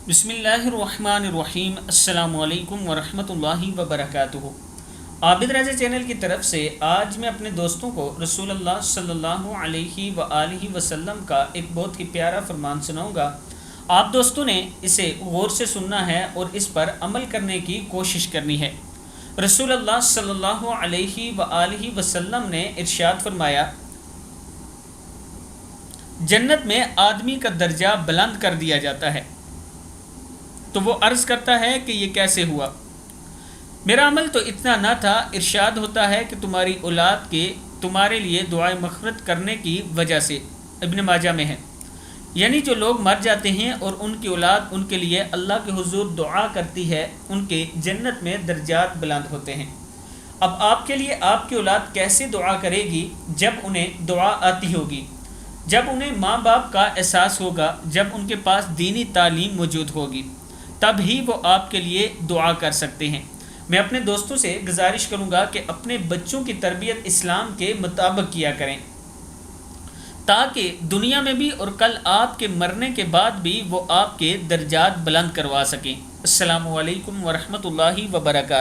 بسم اللہ الرحمن الرحیم۔ السلام علیکم ورحمۃ اللہ وبرکاتہ۔ عابد رضا چینل کی طرف سے آج میں اپنے دوستوں کو رسول اللہ صلی اللہ علیہ وآلہ وسلم کا ایک بہت ہی پیارا فرمان سناؤں گا۔ آپ دوستوں نے اسے غور سے سننا ہے اور اس پر عمل کرنے کی کوشش کرنی ہے۔ رسول اللہ صلی اللہ علیہ وآلہ وسلم نے ارشاد فرمایا، جنت میں آدمی کا درجہ بلند کر دیا جاتا ہے۔ تو وہ عرض کرتا ہے کہ یہ کیسے ہوا؟ میرا عمل تو اتنا نہ تھا۔ ارشاد ہوتا ہے کہ تمہاری اولاد کے تمہارے لیے دعائے مغفرت کرنے کی وجہ سے۔ ابن ماجہ میں ہے، یعنی جو لوگ مر جاتے ہیں اور ان کی اولاد ان کے لیے اللہ کے حضور دعا کرتی ہے، ان کے جنت میں درجات بلند ہوتے ہیں۔ اب آپ کے لیے آپ کی اولاد کیسے دعا کرے گی جب انہیں دعا آتی ہوگی، جب انہیں ماں باپ کا احساس ہوگا، جب ان کے پاس دینی تعلیم موجود ہوگی، تب ہی وہ آپ کے لیے دعا کر سکتے ہیں۔ میں اپنے دوستوں سے گزارش کروں گا کہ اپنے بچوں کی تربیت اسلام کے مطابق کیا کریں، تاکہ دنیا میں بھی اور کل آپ کے مرنے کے بعد بھی وہ آپ کے درجات بلند کروا سکیں۔ السلام علیکم ورحمۃ اللہ وبرکاتہ۔